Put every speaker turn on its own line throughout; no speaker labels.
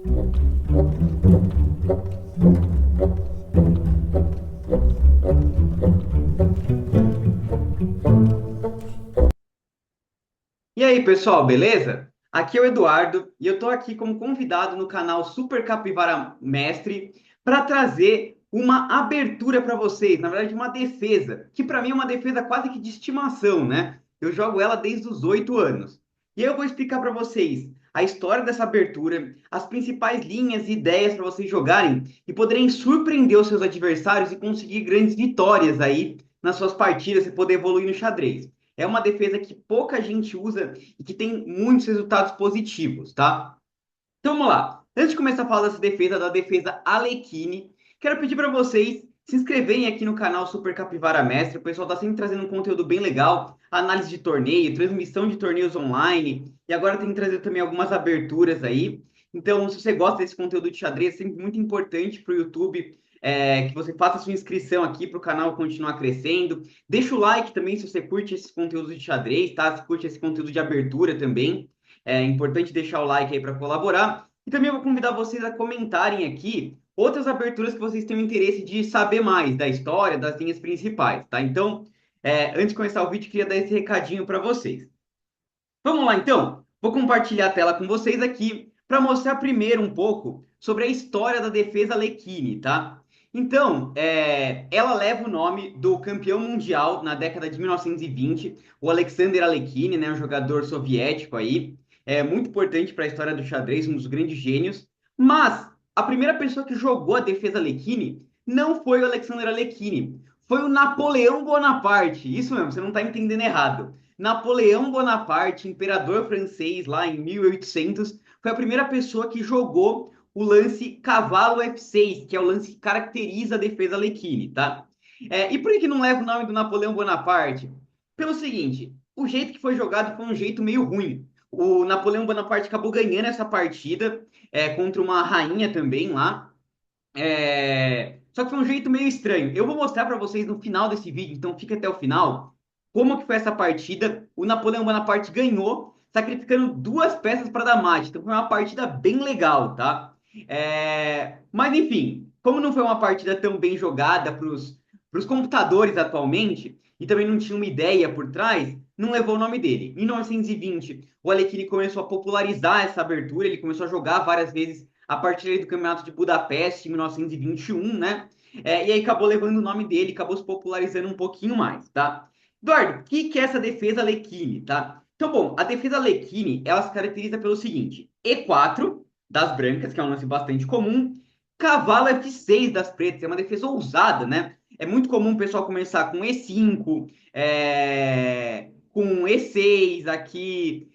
E aí, pessoal, beleza? Aqui é o Eduardo e eu estou aqui como convidado no canal Super Capivara Mestre para trazer uma abertura para vocês, na verdade, uma defesa, que para mim é uma defesa quase que de estimação, né? Eu jogo ela desde os 8 anos. E eu vou explicar para vocês a história dessa abertura, as principais linhas e ideias para vocês jogarem e poderem surpreender os seus adversários e conseguir grandes vitórias aí nas suas partidas e poder evoluir no xadrez. É uma defesa que pouca gente usa e que tem muitos resultados positivos, tá? Então vamos lá. Antes de começar a falar dessa defesa, da defesa Alekhine, quero pedir para vocês se inscreverem aqui no canal Super Capivara Mestre. O pessoal está sempre trazendo um conteúdo bem legal, análise de torneio, transmissão de torneios online, e agora tem que trazer também algumas aberturas aí. Então, se você gosta desse conteúdo de xadrez, é sempre muito importante para o YouTube que você faça a sua inscrição aqui para o canal continuar crescendo. Deixa o like também se você curte esse conteúdo de xadrez, tá? Se curte esse conteúdo de abertura também. É importante deixar o like aí para colaborar. E também vou convidar vocês a comentarem aqui outras aberturas que vocês tenham interesse de saber mais da história, das linhas principais, tá? Então, antes de começar o vídeo, queria dar esse recadinho para vocês. Vamos lá, então? Vou compartilhar a tela com vocês aqui para mostrar primeiro um pouco sobre a história da defesa Alekhine, tá? Então, ela leva o nome do campeão mundial na década de 1920, o Alexander Alekhine, né, um jogador soviético aí, muito importante para a história do xadrez, um dos grandes gênios. Mas a primeira pessoa que jogou a defesa Alekhine não foi o Alexander Alekhine, foi o Napoleão Bonaparte. Isso mesmo, você não está entendendo errado. Napoleão Bonaparte, imperador francês, lá em 1800, foi a primeira pessoa que jogou o lance cavalo F6, que é o lance que caracteriza a defesa Alekhine, tá? E por que não leva o nome do Napoleão Bonaparte? Pelo seguinte, o jeito que foi jogado foi um jeito meio ruim. O Napoleão Bonaparte acabou ganhando essa partida contra uma rainha também lá. Só que foi um jeito meio estranho. Eu vou mostrar para vocês no final desse vídeo, então fica até o final, como que foi essa partida. O Napoleão Bonaparte ganhou, sacrificando duas peças para dar mate. Então foi uma partida bem legal, tá? Mas enfim, como não foi uma partida tão bem jogada para os computadores atualmente, e também não tinha uma ideia por trás, não levou o nome dele. Em 1920, o Alekhine começou a popularizar essa abertura, ele começou a jogar várias vezes a partir do Campeonato de Budapeste, em 1921, né? E aí acabou levando o nome dele, acabou se popularizando um pouquinho mais, tá? Eduardo, o que é essa defesa Alekhine, tá? Então, bom, a defesa Alekhine, ela se caracteriza pelo seguinte: E4 das brancas, que é um lance bastante comum, cavalo F6 das pretas, é uma defesa ousada, né? É muito comum o pessoal começar com E5, com E6 aqui,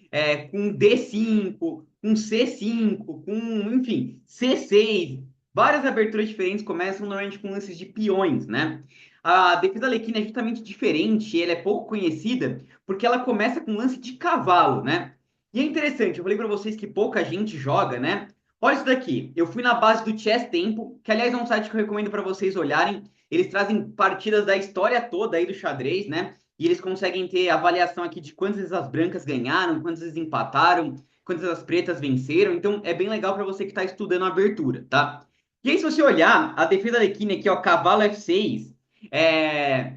com D5, com C5, com, enfim, C6. Várias aberturas diferentes começam normalmente com lances de peões, né? A defesa Alekhine é justamente diferente, ela é pouco conhecida, porque ela começa com lance de cavalo, né? E é interessante, eu falei para vocês que pouca gente joga, né? Olha isso daqui, eu fui na base do Chess Tempo, que aliás é um site que eu recomendo para vocês olharem. Eles trazem partidas da história toda aí do xadrez, né? E eles conseguem ter avaliação aqui de quantas vezes as brancas ganharam, quantas vezes empataram, quantas as pretas venceram. Então é bem legal para você que está estudando a abertura, tá? E aí, se você olhar a defesa da Alekhine aqui, ó, cavalo F6, é,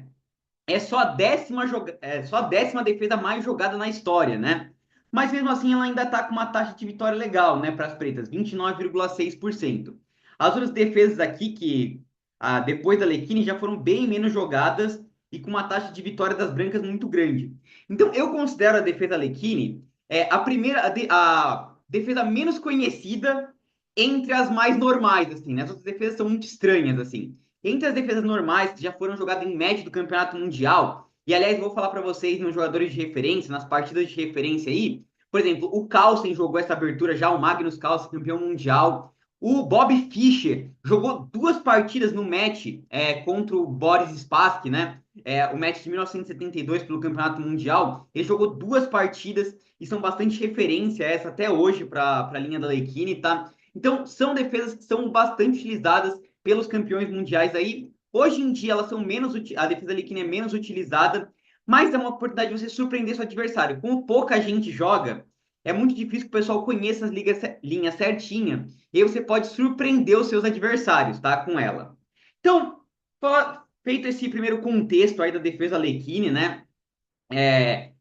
é só a décima defesa mais jogada na história, né? Mas mesmo assim ela ainda está com uma taxa de vitória legal, né, para as pretas, 29,6%. As outras defesas aqui, depois da Alekhine, já foram bem menos jogadas e com uma taxa de vitória das brancas muito grande. Então eu considero a defesa Alekhine a defesa menos conhecida entre as mais normais, assim, né? As outras defesas são muito estranhas, assim. Entre as defesas normais que já foram jogadas em média do campeonato mundial, e aliás, vou falar para vocês nos jogadores de referência, nas partidas de referência aí, por exemplo, o Carlsen jogou essa abertura já, o Magnus Carlsen, campeão mundial. O Bob Fischer jogou duas partidas no match contra o Boris Spassky, né? O match de 1972 pelo Campeonato Mundial. Ele jogou duas partidas e são bastante referência essa até hoje para a linha da Alekhine, tá? Então, são defesas que são bastante utilizadas pelos campeões mundiais aí. Hoje em dia, elas são menos a defesa Alekhine é menos utilizada, mas é uma oportunidade de você surpreender seu adversário. Como pouca gente joga, é muito difícil que o pessoal conheça as linhas certinha E aí você pode surpreender os seus adversários, tá? Com ela. Então, feito esse primeiro contexto aí da defesa Arlequine, né?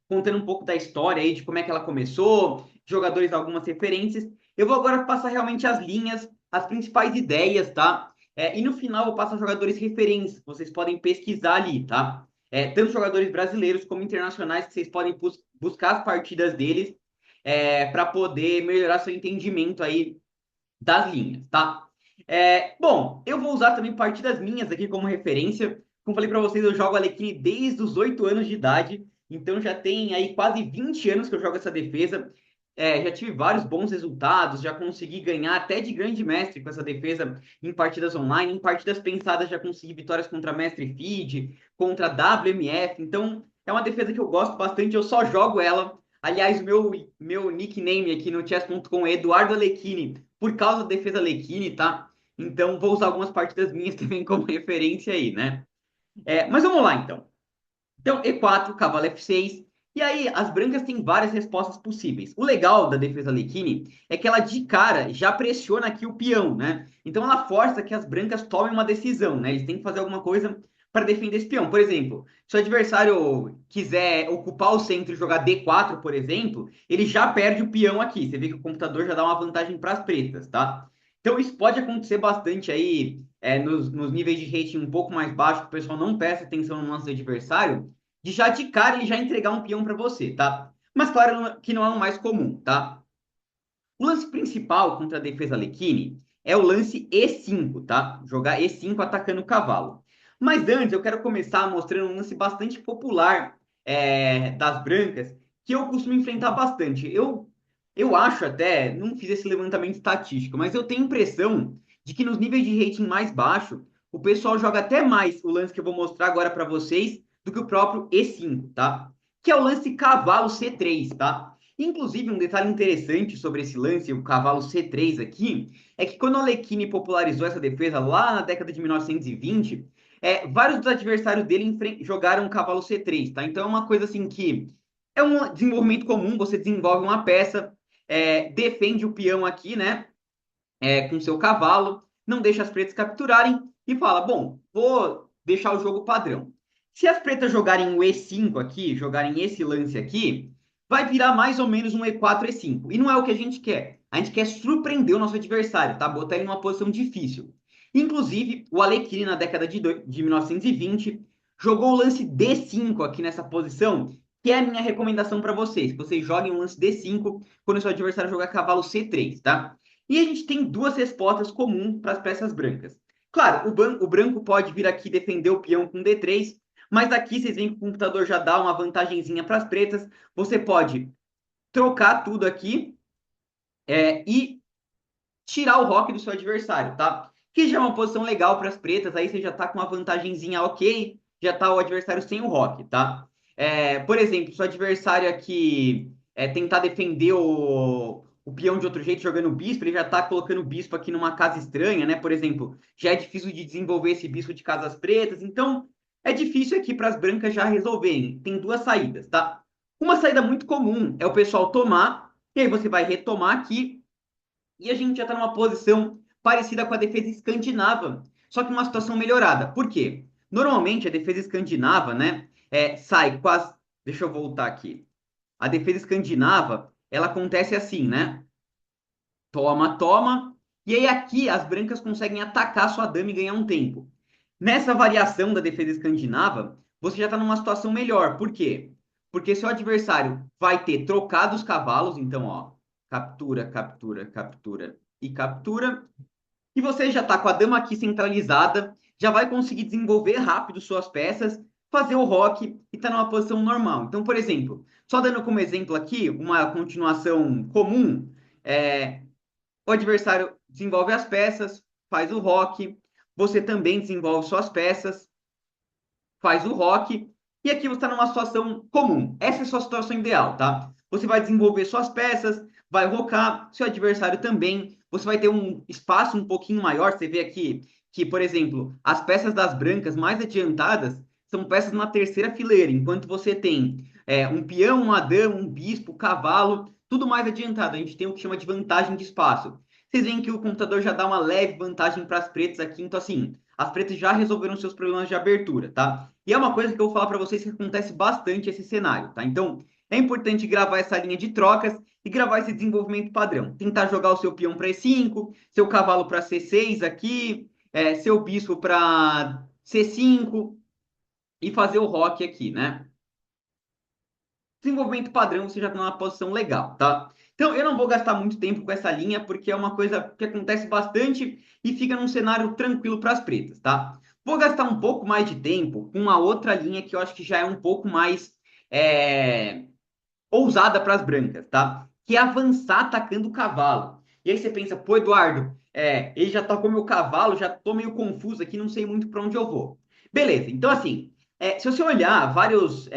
Contando um pouco da história aí, de como é que ela começou, jogadores, algumas referências. Eu vou agora passar realmente as linhas, as principais ideias, tá? E no final eu passo a jogadores referências, que vocês podem pesquisar ali, tá? Tanto jogadores brasileiros como internacionais, que vocês podem buscar as partidas deles para poder melhorar seu entendimento aí das linhas, tá? Bom, eu vou usar também partidas minhas aqui como referência. Como falei para vocês, eu jogo Arlequine desde os 8 anos de idade, então já tem aí quase 20 anos que eu jogo essa defesa. Já tive vários bons resultados, já consegui ganhar até de grande mestre com essa defesa em partidas online, em partidas pensadas já consegui vitórias contra Mestre Feed, contra WMF, então é uma defesa que eu gosto bastante, eu só jogo ela. Aliás, meu nickname aqui no chess.com é Eduardo Alekhine, por causa da defesa Alekhine, tá? Então vou usar algumas partidas minhas também como referência aí, né? Mas vamos lá então. Então, E4, cavalo F6. E aí, as brancas têm várias respostas possíveis. O legal da defesa Alekhine é que ela de cara já pressiona aqui o peão, né? Então ela força que as brancas tomem uma decisão, né? Eles têm que fazer alguma coisa para defender esse peão. Por exemplo, se o adversário quiser ocupar o centro e jogar D4, por exemplo, ele já perde o peão aqui. Você vê que o computador já dá uma vantagem para as pretas, tá? Então isso pode acontecer bastante aí nos níveis de rating um pouco mais baixo, que o pessoal não presta atenção no lance do adversário, de já de cara ele já entregar um peão para você, tá? Mas claro que não é o mais comum, tá? O lance principal contra a defesa Alekhine é o lance E5, tá? Jogar E5 atacando o cavalo. Mas antes eu quero começar mostrando um lance bastante popular das brancas, que eu costumo enfrentar bastante. Eu acho até, não fiz esse levantamento estatístico, mas eu tenho a impressão de que nos níveis de rating mais baixo, o pessoal joga até mais o lance que eu vou mostrar agora para vocês do que o próprio E5, tá? Que é o lance cavalo C3, tá? Inclusive, um detalhe interessante sobre esse lance, o cavalo C3 aqui, é que quando o Alekhine popularizou essa defesa lá na década de 1920, vários dos adversários dele jogaram o cavalo C3, tá? Então é uma coisa assim que é um desenvolvimento comum, você desenvolve uma peça, defende o peão aqui, né? Com seu cavalo, não deixa as pretas capturarem e fala: bom, vou deixar o jogo padrão. Se as pretas jogarem o E5 aqui, jogarem esse lance aqui, vai virar mais ou menos um E4, E5. E não é o que a gente quer. A gente quer surpreender o nosso adversário, tá? Botar ele numa posição difícil. Inclusive, o Alekhine, na década de 1920, jogou o lance D5 aqui nessa posição, que é a minha recomendação para vocês. Que vocês joguem o lance D5 quando o seu adversário jogar cavalo C3, tá? E a gente tem duas respostas comuns para as peças brancas. Claro, o branco pode vir aqui defender o peão com D3, mas aqui vocês veem que o computador já dá uma vantagenzinha para as pretas. Você pode trocar tudo aqui e tirar o roque do seu adversário, tá? Que já é uma posição legal para as pretas, aí você já está com uma vantagenzinha ok, já está o adversário sem o roque, tá? Por exemplo, se o adversário aqui tentar defender o peão de outro jeito jogando o bispo, ele já está colocando o bispo aqui numa casa estranha, né? Por exemplo, já é difícil de desenvolver esse bispo de casas pretas, então é difícil aqui para as brancas já resolverem. Tem duas saídas, tá? Uma saída muito comum é o pessoal tomar, e aí você vai retomar aqui e a gente já está numa posição parecida com a defesa escandinava, só que uma situação melhorada. Por quê? Normalmente a defesa escandinava, né, sai quase. Deixa eu voltar aqui. A defesa escandinava, ela acontece assim, né? Toma, toma. E aí aqui as brancas conseguem atacar sua dama e ganhar um tempo. Nessa variação da defesa escandinava, você já está numa situação melhor. Por quê? Porque seu adversário vai ter trocado os cavalos, então, ó, captura, captura, captura e captura. E você já está com a dama aqui centralizada, já vai conseguir desenvolver rápido suas peças, fazer o roque e está numa posição normal. Então, por exemplo, só dando como exemplo aqui, uma continuação comum, o adversário desenvolve as peças, faz o roque, você também desenvolve suas peças, faz o rock, e aqui você está numa situação comum. Essa é a sua situação ideal, tá? Você vai desenvolver suas peças, vai rocar, seu adversário também, você vai ter um espaço um pouquinho maior. Você vê aqui que, por exemplo, as peças das brancas mais adiantadas são peças na terceira fileira, enquanto você tem um peão, uma dama, um bispo, cavalo, tudo mais adiantado. A gente tem o que chama de vantagem de espaço. Vocês veem que o computador já dá uma leve vantagem para as pretas aqui. Então, assim, as pretas já resolveram seus problemas de abertura, tá? E é uma coisa que eu vou falar para vocês que acontece bastante esse cenário, tá? Então, é importante gravar essa linha de trocas e gravar esse desenvolvimento padrão. Tentar jogar o seu peão para E5, seu cavalo para C6 aqui, seu bispo para C5 e fazer o roque aqui, né? Desenvolvimento padrão, você já está numa posição legal, tá? Então, eu não vou gastar muito tempo com essa linha, porque é uma coisa que acontece bastante e fica num cenário tranquilo para as pretas, tá? Vou gastar um pouco mais de tempo com uma outra linha que eu acho que já é um pouco mais é, ousada para as brancas, tá? Que é avançar atacando o cavalo. E aí você pensa, pô, Eduardo, ele já tocou meu cavalo, já tô meio confuso aqui, não sei muito para onde eu vou. Beleza, então assim, se você olhar vários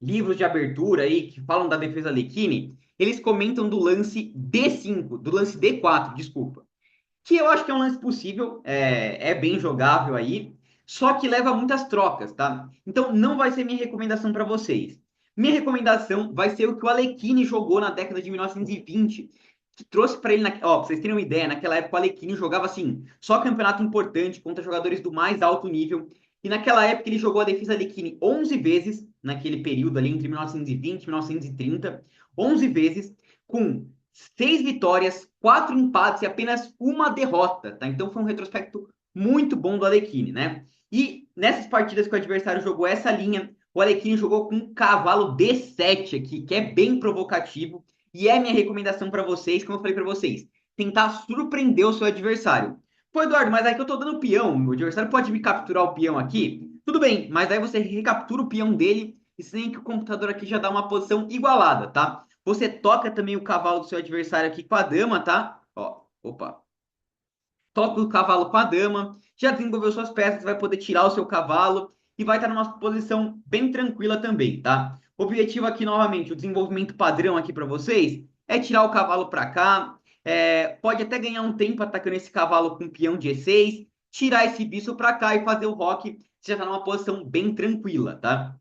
livros de abertura aí que falam da defesa Lecchini, eles comentam do lance D5, do lance D4, desculpa. Que eu acho que é um lance possível, é bem jogável aí, só que leva muitas trocas, tá? Então não vai ser minha recomendação para vocês. Minha recomendação vai ser o que o Alekhine jogou na década de 1920, que trouxe para ele, ó, pra vocês terem uma ideia, naquela época o Alekhine jogava assim, só campeonato importante contra jogadores do mais alto nível, e naquela época ele jogou a defesa Alekhine 11 vezes, naquele período ali entre 1920 e 1930, 11 vezes, com 6 vitórias, 4 empates e apenas uma derrota, tá? Então foi um retrospecto muito bom do Alekhine, né? E nessas partidas que o adversário jogou essa linha, o Alekhine jogou com um cavalo D7 aqui, que é bem provocativo, e é minha recomendação para vocês, como eu falei para vocês, tentar surpreender o seu adversário. Pô, Eduardo, mas aí que eu tô dando peão, o adversário pode me capturar o peão aqui? Tudo bem, mas aí você recaptura o peão dele e sem que o computador aqui já dá uma posição igualada, tá? Você toca também o cavalo do seu adversário aqui com a dama, tá? Ó, opa. Toca o cavalo com a dama. Já desenvolveu suas peças, vai poder tirar o seu cavalo e vai estar numa posição bem tranquila também, tá? O objetivo aqui, novamente, o desenvolvimento padrão aqui para vocês é tirar o cavalo para cá. Pode até ganhar um tempo atacando esse cavalo com peão de E6, tirar esse bispo para cá e fazer o roque. Você já está numa posição bem tranquila, tá?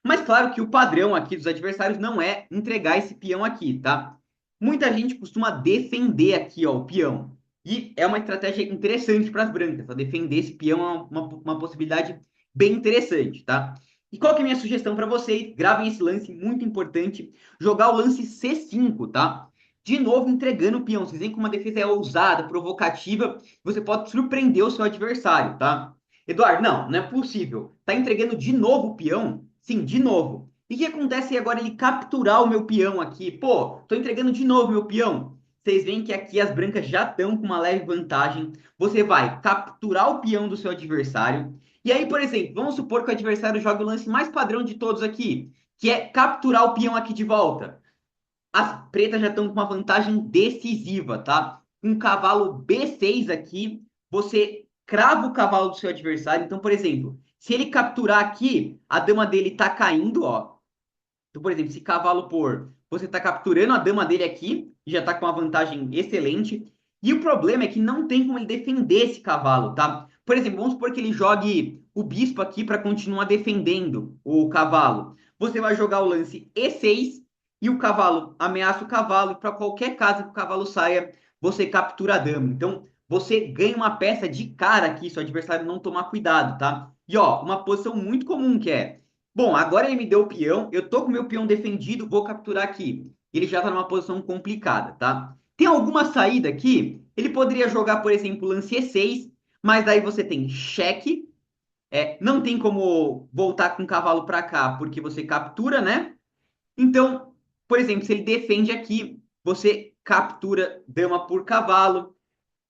Mas claro que o padrão aqui dos adversários não é entregar esse peão aqui, tá? Muita gente costuma defender aqui, ó, o peão. E é uma estratégia interessante para as brancas, tá? Defender esse peão é uma possibilidade bem interessante, tá? E qual que é a minha sugestão para vocês? Gravem esse lance muito importante, jogar o lance C5, tá? De novo entregando o peão. Vocês veem como uma defesa é ousada, provocativa, você pode surpreender o seu adversário, tá? Eduardo, não é possível. Tá entregando de novo o peão? Sim, de novo. E o que acontece agora ele capturar o meu peão aqui? Pô, tô entregando de novo meu peão. Vocês veem que aqui as brancas já estão com uma leve vantagem. Você vai capturar o peão do seu adversário. E aí, por exemplo, vamos supor que o adversário joga o lance mais padrão de todos aqui, que é capturar o peão aqui de volta. As pretas já estão com uma vantagem decisiva, tá? Um cavalo B6 aqui, você crava o cavalo do seu adversário. Então, por exemplo, se ele capturar aqui, a dama dele tá caindo, ó. Então, por exemplo, se cavalo por, você tá capturando a dama dele aqui, e já tá com uma vantagem excelente. E o problema é que não tem como ele defender esse cavalo, tá? Por exemplo, vamos supor que ele jogue o bispo aqui para continuar defendendo o cavalo. Você vai jogar o lance E6 e o cavalo ameaça o cavalo, e para qualquer casa que o cavalo saia, você captura a dama. Então, você ganha uma peça de cara aqui, se o adversário não tomar cuidado, tá? E ó, uma posição muito comum que é bom, agora ele me deu o peão, eu tô com o meu peão defendido, vou capturar aqui. Ele já tá numa posição complicada, tá? Tem alguma saída aqui? Ele poderia jogar, por exemplo, lance E6, mas daí você tem cheque, não tem como voltar com o cavalo para cá, porque você captura, né? Então, por exemplo, se ele defende aqui, você captura dama por cavalo,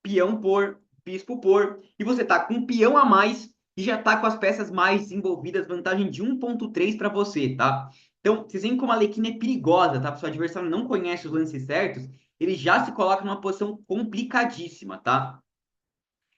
peão por, bispo por, e você tá com um peão a mais e já tá com as peças mais desenvolvidas, vantagem de 1,3 para você, tá? Então, vocês veem como a Alekhine é perigosa, tá? Se o seu adversário não conhece os lances certos, ele já se coloca numa posição complicadíssima, tá?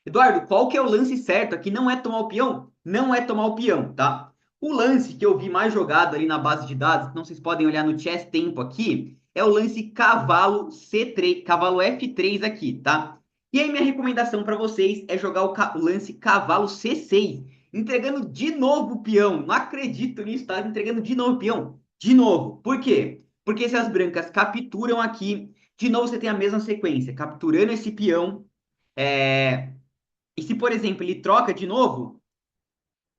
Eduardo, qual que é o lance certo aqui? Não é tomar o peão? Não é tomar o peão, tá? O lance que eu vi mais jogado ali na base de dados, então vocês podem olhar no chess tempo aqui, é o lance cavalo C3, cavalo F3 aqui, tá? E aí minha recomendação para vocês é jogar o lance cavalo C6, entregando de novo o peão. Não acredito nisso, tá? Entregando de novo o peão. De novo. Por quê? Porque se as brancas capturam aqui, De novo, você tem a mesma sequência, capturando esse peão. é, E se, por exemplo, ele troca de novo,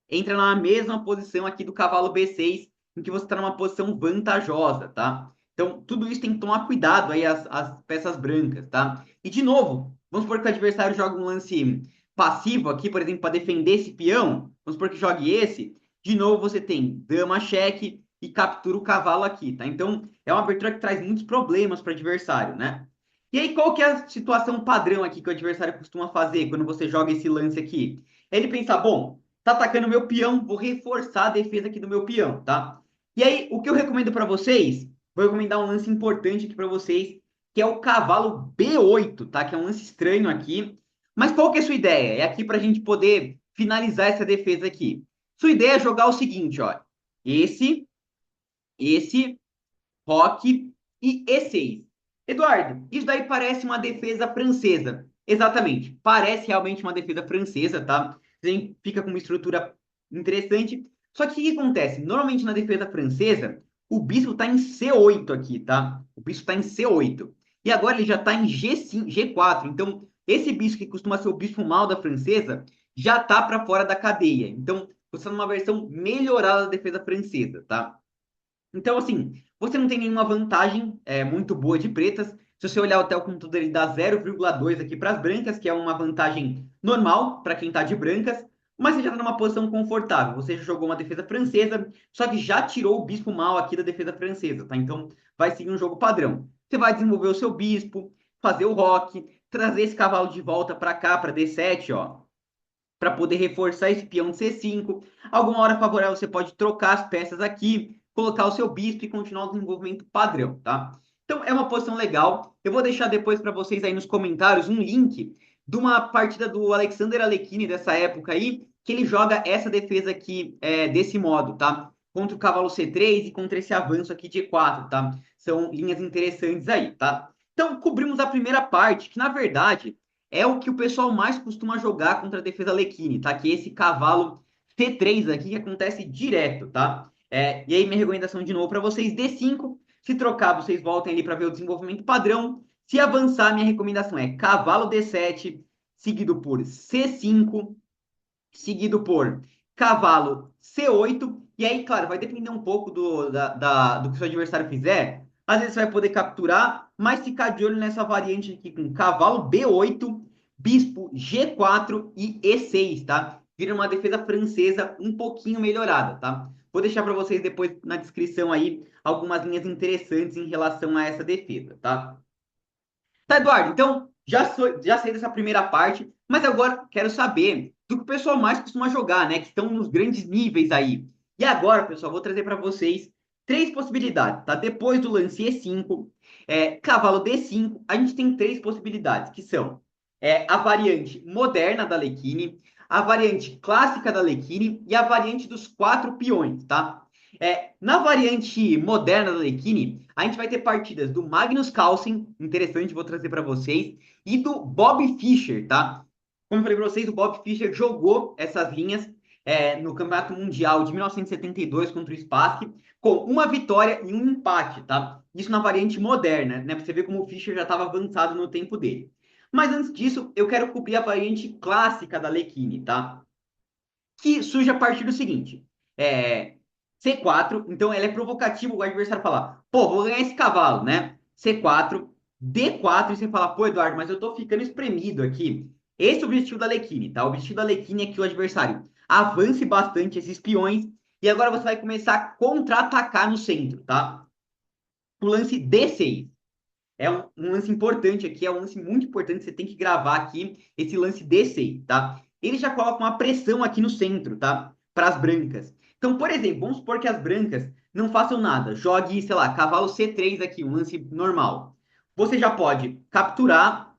entra na mesma posição aqui do cavalo B6, em que você está numa posição vantajosa, tá? Então, tudo isso tem que tomar cuidado aí, as peças brancas, tá? E, de novo, vamos supor que o adversário joga um lance passivo aqui, por exemplo, para defender esse peão. Vamos supor que jogue esse. De novo, você tem dama cheque e captura o cavalo aqui, tá? Então, é uma abertura que traz muitos problemas para o adversário, né? E aí, qual que é a situação padrão aqui que o adversário costuma fazer quando você joga esse lance aqui? Ele pensa, bom, tá atacando meu peão, vou reforçar a defesa aqui do meu peão, tá? E aí, o que eu recomendo para vocês, vou recomendar um lance importante aqui para vocês, que é o cavalo B8, tá? Que é um lance estranho aqui. Mas qual que é a sua ideia? É aqui para a gente poder finalizar essa defesa aqui. Sua ideia é jogar o seguinte, ó. Esse, roque e E6. Eduardo, isso daí parece uma defesa francesa. Exatamente, parece realmente uma defesa francesa, tá? Fica com uma estrutura interessante. Só que o que acontece? Normalmente na defesa francesa, o bispo está em C8 aqui, tá? O bispo está em C8. E agora ele já está em G5, G4. Então, esse bispo que costuma ser o bispo mal da francesa, já está para fora da cadeia. Então, você está numa versão melhorada da defesa francesa, tá? Então, assim, você não tem nenhuma vantagem muito boa de pretas. Se você olhar até o computador, ele dá 0,2 aqui para as brancas, que é uma vantagem normal para quem está de brancas, mas você já está numa posição confortável. Você já jogou uma defesa francesa, só que já tirou o bispo mal aqui da defesa francesa, tá? Então, vai seguir um jogo padrão. Você vai desenvolver o seu bispo, fazer o roque, trazer esse cavalo de volta para cá, para D7, ó, para poder reforçar esse peão de C5. Alguma hora favorável você pode trocar as peças aqui, colocar o seu bispo e continuar o desenvolvimento padrão, tá? Então é uma posição legal. Eu vou deixar depois para vocês aí nos comentários um link de uma partida do Alexander Alekhine dessa época aí, que ele joga essa defesa aqui desse modo, tá? Contra o cavalo C3 e contra esse avanço aqui de E4, tá? São linhas interessantes aí, tá? Então, cobrimos a primeira parte, que na verdade é o que o pessoal mais costuma jogar contra a defesa Alekhine, tá? Que é esse cavalo C3 aqui que acontece direto, tá? E aí minha recomendação de novo para vocês, D5, se trocar vocês voltem ali para ver o desenvolvimento padrão, se avançar minha recomendação é cavalo D7, seguido por C5, seguido por cavalo C8, e aí, claro, vai depender um pouco do que o seu adversário fizer. Às vezes você vai poder capturar, mas ficar de olho nessa variante aqui com cavalo B8, bispo G4 e E6, tá? Vira uma defesa francesa um pouquinho melhorada, tá? Vou deixar para vocês depois na descrição aí algumas linhas interessantes em relação a essa defesa, tá? Tá, Eduardo, então já sei dessa primeira parte, mas agora quero saber do que o pessoal mais costuma jogar, né? Que estão nos grandes níveis aí. E agora, pessoal, vou trazer para vocês três possibilidades, tá? Depois do lance E5, cavalo D5, a gente tem três possibilidades, que são a variante moderna da Alekhine, a variante clássica da Alekhine e a variante dos quatro peões, tá? Na variante moderna da Alekhine, a gente vai ter partidas do Magnus Carlsen, interessante, vou trazer para vocês, e do Bob Fischer, tá? Como eu falei para vocês, o Bob Fischer jogou essas linhas no Campeonato Mundial de 1972 contra o Spassky, com uma vitória e um empate, tá? Isso na variante moderna, né? Para você ver como o Fischer já estava avançado no tempo dele. Mas antes disso, eu quero cobrir a variante clássica da Alekhine, tá? Que surge a partir do seguinte: é, C4, então ela é provocativa o adversário falar, pô, vou ganhar esse cavalo, né? C4, D4, e você fala, pô, Eduardo, mas eu tô ficando espremido aqui. Esse é o objetivo da Alekhine, tá? O objetivo da Alekhine é que o adversário avance bastante esses peões e agora você vai começar a contra-atacar no centro, tá? O lance D6. É um lance importante aqui, é um lance muito importante, você tem que gravar aqui esse lance D6, tá? Ele já coloca uma pressão aqui no centro, tá? Para as brancas. Então, por exemplo, vamos supor que as brancas não façam nada. Jogue, sei lá, cavalo C3 aqui, um lance normal. Você já pode capturar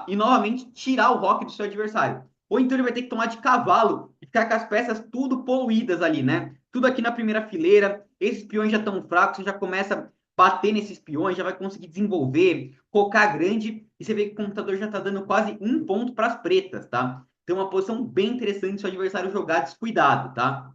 e novamente tirar o roque do seu adversário. Ou então ele vai ter que tomar de cavalo e ficar com as peças tudo poluídas ali, né? Tudo aqui na primeira fileira. Esses peões já estão fracos, você já começa bater nesses peões, já vai conseguir desenvolver, focar grande, e você vê que o computador já está dando quase um ponto para as pretas, tá? Então, uma posição bem interessante se o adversário jogar descuidado, tá?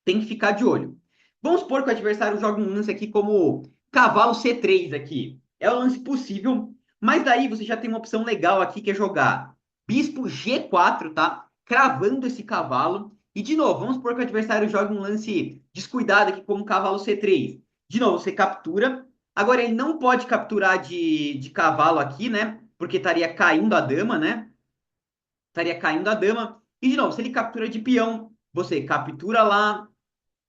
Tem que ficar de olho. Vamos supor que o adversário joga um lance aqui como cavalo C3 aqui. É o lance possível, mas daí você já tem uma opção legal aqui, que é jogar bispo G4, tá? Cravando esse cavalo. E, de novo, vamos supor que o adversário jogue um lance descuidado aqui, como cavalo C3. De novo, você captura. Agora, ele não pode capturar de cavalo aqui, né? Porque estaria caindo a dama, né? Estaria caindo a dama. E, de novo, se ele captura de peão, você captura lá,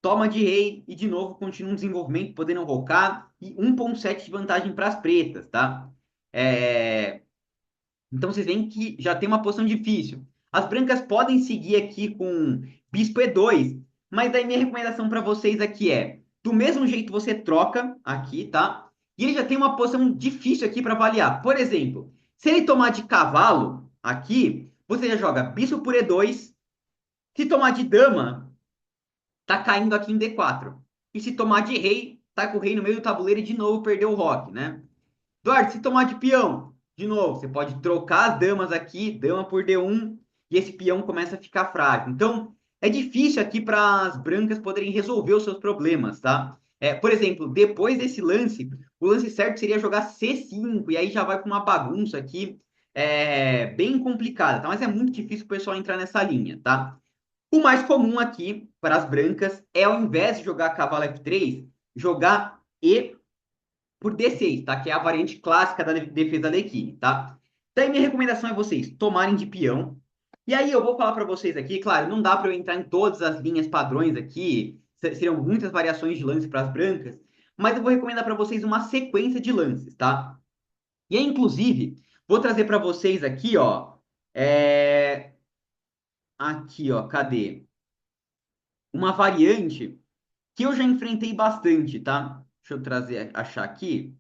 toma de rei e, de novo, continua um desenvolvimento, podendo rocar. E 1,7 de vantagem para as pretas, tá? É... Então, vocês veem que já tem uma posição difícil. As brancas podem seguir aqui com bispo E2, mas daí minha recomendação para vocês aqui é, do mesmo jeito você troca aqui, tá? E ele já tem uma posição difícil aqui para avaliar. Por exemplo, se ele tomar de cavalo aqui, você já joga bispo por E2. Se tomar de dama, tá caindo aqui em D4. E se tomar de rei, tá com o rei no meio do tabuleiro e de novo perdeu o roque, né? Eduardo, se tomar de peão, de novo, você pode trocar as damas aqui, dama por D1, e esse peão começa a ficar frágil. Então, é difícil aqui para as brancas poderem resolver os seus problemas, tá? Por exemplo, depois desse lance, o lance certo seria jogar C5, e aí já vai para uma bagunça aqui, bem complicada, tá? Mas é muito difícil o pessoal entrar nessa linha, tá? O mais comum aqui para as brancas é, ao invés de jogar cavalo F3, jogar E por D6, tá? Que é a variante clássica da defesa da equipe, tá? Daí minha recomendação é vocês tomarem de peão. E aí eu vou falar para vocês aqui, claro, não dá para eu entrar em todas as linhas padrões aqui, seriam muitas variações de lance para as brancas, mas eu vou recomendar para vocês uma sequência de lances, tá? E aí, inclusive, vou trazer para vocês aqui, ó, aqui, ó, cadê? Uma variante que eu já enfrentei bastante, tá? Deixa eu trazer, achar aqui.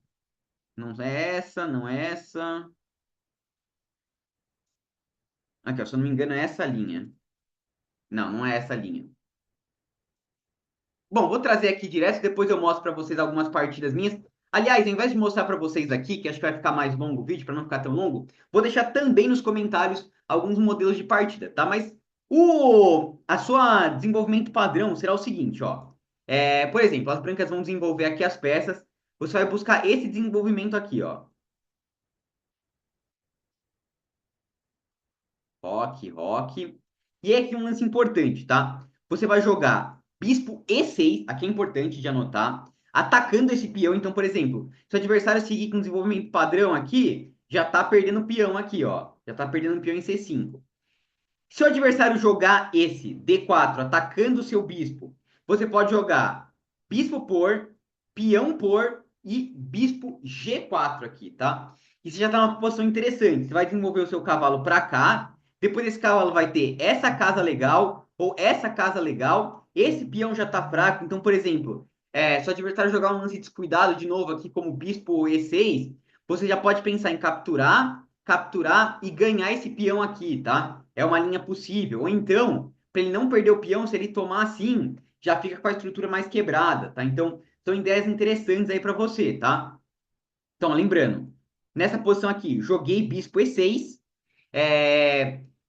Não é essa, não é essa. Aqui, ó, se eu não me engano, é essa linha. Não, não é essa linha. Bom, vou trazer aqui direto, depois eu mostro para vocês algumas partidas minhas. Aliás, ao invés de mostrar para vocês aqui, que acho que vai ficar mais longo o vídeo, para não ficar tão longo, vou deixar também nos comentários alguns modelos de partida, tá? Mas a sua desenvolvimento padrão será o seguinte, ó. Por exemplo, as brancas vão desenvolver aqui as peças, você vai buscar esse desenvolvimento aqui, ó. Rock, rock. E aqui um lance importante, tá? Você vai jogar bispo E6, aqui é importante de anotar, atacando esse peão. Então, por exemplo, se o adversário seguir com desenvolvimento padrão aqui, já tá perdendo o peão aqui, ó. Já tá perdendo o peão em C5. Se o adversário jogar esse D4 atacando o seu bispo, você pode jogar bispo por, peão por e bispo G4 aqui, tá? E você já tá numa posição interessante. Você vai desenvolver o seu cavalo para cá. Depois esse cavalo vai ter essa casa legal ou essa casa legal. Esse peão já tá fraco. Então, por exemplo, se o adversário jogar um lance descuidado de novo aqui como bispo E6, você já pode pensar em capturar e ganhar esse peão aqui, tá? É uma linha possível. Ou então, para ele não perder o peão, se ele tomar assim, já fica com a estrutura mais quebrada, tá? Então, são ideias interessantes aí para você, tá? Então, lembrando, nessa posição aqui, joguei bispo E6.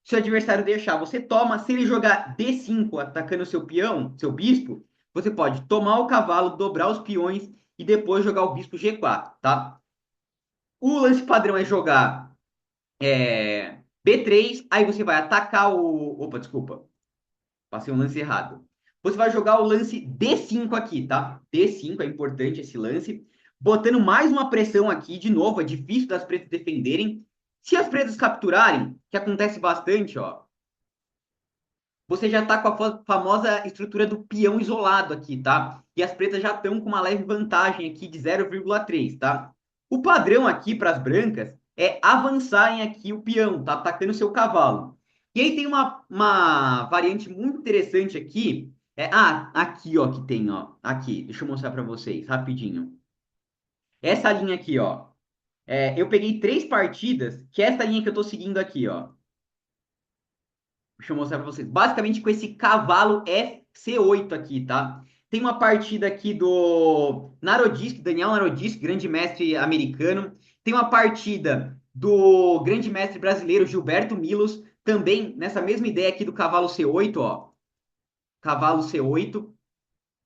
Se o adversário deixar, você toma. Se ele jogar D5 atacando o seu peão, seu bispo, você pode tomar o cavalo, dobrar os peões e depois jogar o bispo G4, tá? O lance padrão é jogar B3, aí você vai atacar o. Opa, desculpa, passei um lance errado. Você vai jogar o lance D5 aqui, tá? D5 é importante esse lance. Botando mais uma pressão aqui, de novo, é difícil das pretas defenderem. Se as pretas capturarem, que acontece bastante, ó, você já tá com a famosa estrutura do peão isolado aqui, tá? E as pretas já estão com uma leve vantagem aqui de 0,3, tá? O padrão aqui para as brancas é avançarem aqui o peão, tá? Atacando o seu cavalo. E aí tem uma variante muito interessante aqui. Aqui, ó, que tem, ó. Aqui, deixa eu mostrar para vocês, rapidinho. Essa linha aqui, ó. Eu peguei 3 partidas, que é essa linha que eu tô seguindo aqui, ó. Deixa eu mostrar para vocês. Basicamente com esse cavalo FC8 aqui, tá? Tem uma partida aqui do Narodisk, Daniel Narodisk, grande mestre americano. Tem uma partida do grande mestre brasileiro Gilberto Milos, também nessa mesma ideia aqui do cavalo C8, ó. Cavalo C8,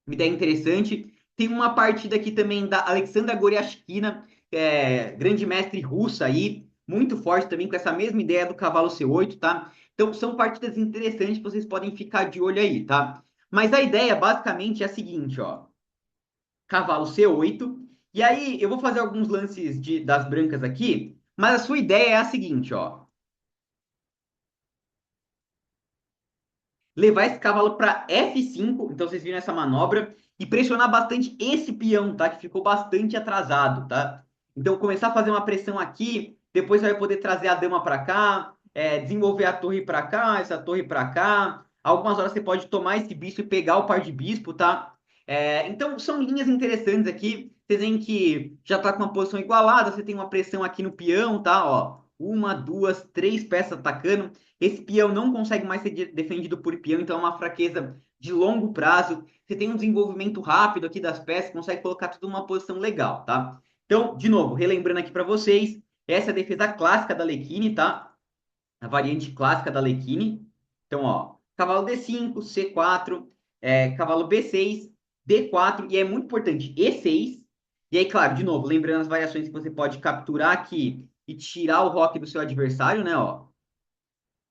uma ideia interessante. Tem uma partida aqui também da Alexandra Goriashkina, grande mestre russa aí, muito forte também, com essa mesma ideia do cavalo C8, tá? Então, são partidas interessantes que vocês podem ficar de olho aí, tá? Mas a ideia, basicamente, é a seguinte, ó. Cavalo C8, e aí eu vou fazer alguns lances das brancas aqui, mas a sua ideia é a seguinte, ó. Levar esse cavalo para F5, então vocês viram essa manobra, e pressionar bastante esse peão, tá? Que ficou bastante atrasado, tá? Então começar a fazer uma pressão aqui, depois você vai poder trazer a dama para cá, desenvolver a torre para cá, essa torre para cá. Algumas horas você pode tomar esse bispo e pegar o par de bispo, tá? Então são linhas interessantes aqui. Vocês veem que já está com uma posição igualada, você tem uma pressão aqui no peão, tá? Ó, uma, duas, três peças atacando. Esse peão não consegue mais ser defendido por peão, então é uma fraqueza de longo prazo. Você tem um desenvolvimento rápido aqui das peças, consegue colocar tudo numa posição legal, tá? Então, de novo, relembrando aqui para vocês, essa é a defesa clássica da Lecchini, tá? A variante clássica da Lecchini. Então, ó, cavalo D5, C4, cavalo B6, D4, e é muito importante, E6. E aí, claro, de novo, lembrando as variações que você pode capturar aqui e tirar o roque do seu adversário, né, ó?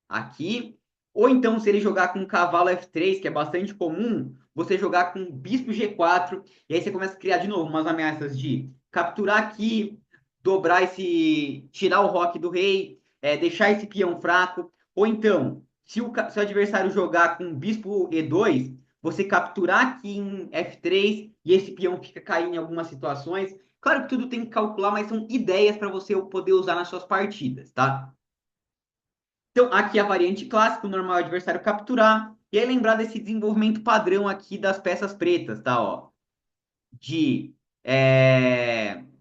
Aqui. Ou então, se ele jogar com cavalo F3, que é bastante comum, você jogar com bispo G4, e aí você começa a criar de novo umas ameaças de capturar aqui, dobrar esse, tirar o roque do rei, deixar esse peão fraco. Ou então, se o seu adversário jogar com bispo E2, você capturar aqui em F3 e esse peão fica caindo em algumas situações. Claro que tudo tem que calcular, mas são ideias para você poder usar nas suas partidas, tá? Então, aqui a variante clássica, o normal é o adversário capturar. E aí lembrar desse desenvolvimento padrão aqui das peças pretas, tá? Ó,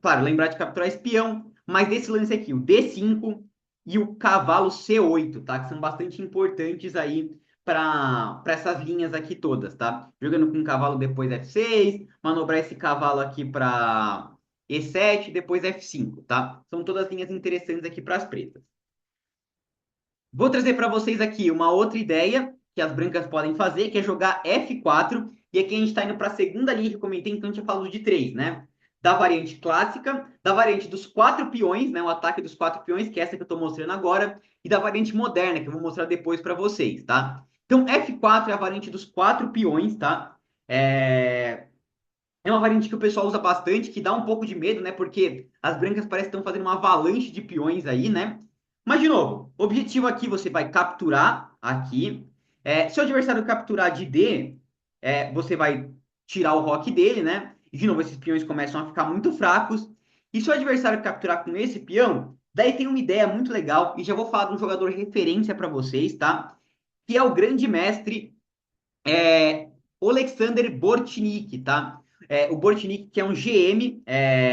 claro, lembrar de capturar espião, mas desse lance aqui, o D5 e o cavalo C8, tá? Que são bastante importantes aí para essas linhas aqui todas, tá? Jogando com o cavalo depois F6, manobrar esse cavalo aqui para E7, depois F5, tá? São todas linhas interessantes aqui para as pretas. Vou trazer para vocês aqui uma outra ideia que as brancas podem fazer, que é jogar F4. E aqui a gente está indo para a segunda linha que eu comentei, então a gente já falou de três, né? Da variante clássica, da variante dos quatro peões, né? O ataque dos quatro peões, que é essa que eu estou mostrando agora, e da variante moderna, que eu vou mostrar depois para vocês, tá? Então, F4 é a variante dos quatro peões, tá? É uma variante que o pessoal usa bastante, que dá um pouco de medo, né? Porque as brancas parecem que estão fazendo uma avalanche de peões aí, né? Mas, de novo, o objetivo aqui você vai capturar aqui. Se o adversário capturar de D, você vai tirar o roque dele, né? E, de novo, esses peões começam a ficar muito fracos. E se o adversário capturar com esse peão, daí tem uma ideia muito legal. E já vou falar de um jogador referência para vocês, tá? Que é o grande mestre Alexander Bortnik, tá? O Bortnik, que é um GM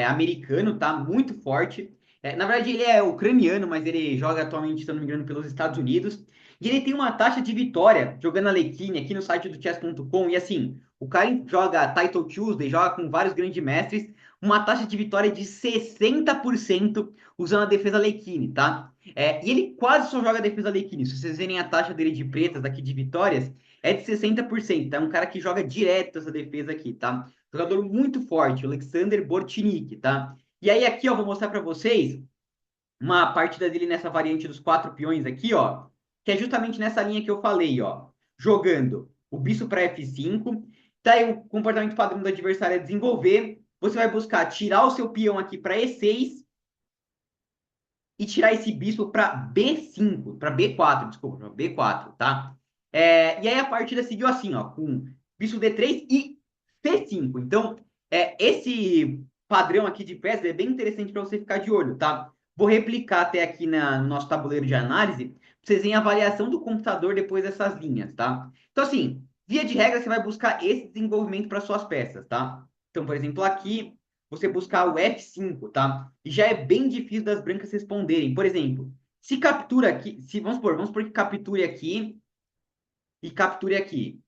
americano, tá? Muito forte. Na verdade, ele é ucraniano, mas ele joga atualmente, se não me engano, pelos Estados Unidos. E ele tem uma taxa de vitória jogando a Lecchini aqui no site do chess.com. E assim, o cara joga Title Tuesday, joga com vários grandes mestres, uma taxa de vitória de 60% usando a defesa Lecchini, tá? E ele quase só joga a defesa Lecchini. Se vocês verem a taxa dele de pretas aqui de vitórias, é de 60%. É um cara que joga direto essa defesa aqui, tá? Jogador muito forte, Alexander Bortnik, tá? E aí aqui, ó, vou mostrar para vocês uma partida dele nessa variante dos quatro peões aqui, ó, que é justamente nessa linha que eu falei, ó, jogando o bispo para F5, tá aí o comportamento padrão do adversário é desenvolver, você vai buscar tirar o seu peão aqui para E6 e tirar esse bispo para B5, para B4, desculpa, para B4, tá? E aí a partida seguiu assim, ó, com bispo D3 e C5. Então, esse padrão aqui de peças é bem interessante para você ficar de olho, tá? Vou replicar até aqui no nosso tabuleiro de análise, para vocês verem a avaliação do computador depois dessas linhas, tá? Então, assim, via de regra, você vai buscar esse desenvolvimento para suas peças, tá? Então, por exemplo, aqui, você buscar o F5, tá? E já é bem difícil das brancas responderem. Por exemplo, se captura aqui, se vamos supor que capture aqui e capture aqui.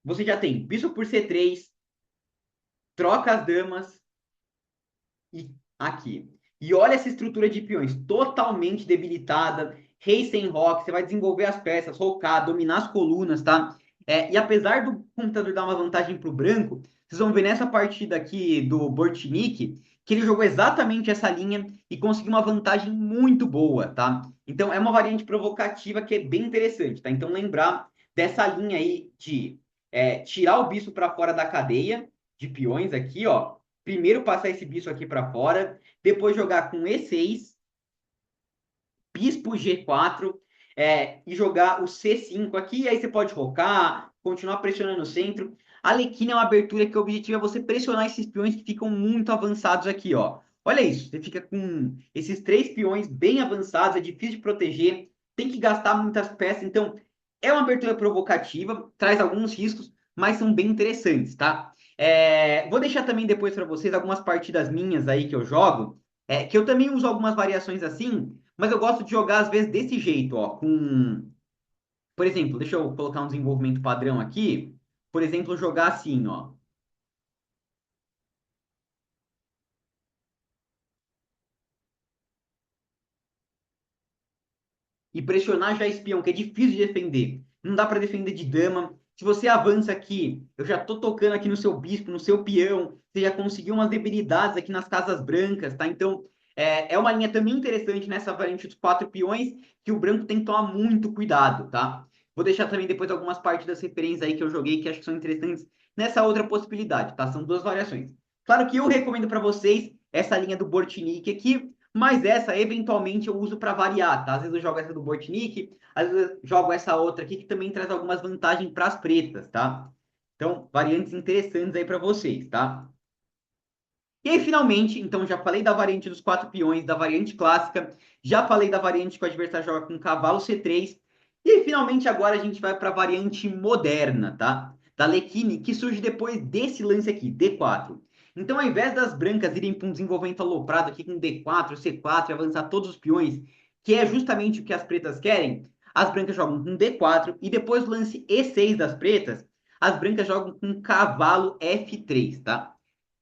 Você já tem bispo por C3, troca as damas e aqui. E olha essa estrutura de peões totalmente debilitada, rei sem roque, você vai desenvolver as peças, rocar, dominar as colunas, tá? E apesar do computador dar uma vantagem para o branco, vocês vão ver nessa partida aqui do Bortnik que ele jogou exatamente essa linha e conseguiu uma vantagem muito boa, tá? Então, é uma variante provocativa que é bem interessante, tá? Então, lembrar dessa linha aí de tirar o bispo para fora da cadeia de peões aqui, ó. Primeiro passar esse bispo aqui para fora, depois jogar com E6, bispo G4, e jogar o C5 aqui, aí você pode rocar, continuar pressionando o centro. A Alequina é uma abertura que o objetivo é você pressionar esses peões que ficam muito avançados aqui, ó. Olha isso, você fica com esses três peões bem avançados, é difícil de proteger, tem que gastar muitas peças, então é uma abertura provocativa, traz alguns riscos, mas são bem interessantes, tá? Vou deixar também depois para vocês algumas partidas minhas aí que eu jogo, que eu também uso algumas variações assim, mas eu gosto de jogar às vezes desse jeito, ó, com, por exemplo, deixa eu colocar um desenvolvimento padrão aqui. Por exemplo, jogar assim, ó. E pressionar já espião, que é difícil de defender. Não dá para defender de dama. Se você avança aqui, eu já tô tocando aqui no seu bispo, no seu peão, você já conseguiu umas debilidades aqui nas casas brancas, tá? Então, é uma linha também interessante nessa variante dos quatro peões, que o branco tem que tomar muito cuidado, tá? Vou deixar também depois algumas partidas referências aí que eu joguei que acho que são interessantes nessa outra possibilidade, tá? São duas variações. Claro que eu recomendo para vocês essa linha do Bortnik aqui, mas essa, eventualmente, eu uso para variar, tá? Às vezes eu jogo essa do Bortnik, às vezes eu jogo essa outra aqui, que também traz algumas vantagens para as pretas, tá? Então, variantes interessantes aí para vocês, tá? E aí, finalmente, então, já falei da variante dos quatro peões, da variante clássica, já falei da variante que o adversário joga com cavalo C3, e aí, finalmente, agora a gente vai para a variante moderna, tá? Da Lecchini, que surge depois desse lance aqui, D4. Então, ao invés das brancas irem para um desenvolvimento aloprado aqui com D4, C4 e avançar todos os peões, que é justamente o que as pretas querem, as brancas jogam com D4 e depois do lance E6 das pretas, as brancas jogam com cavalo F3, tá?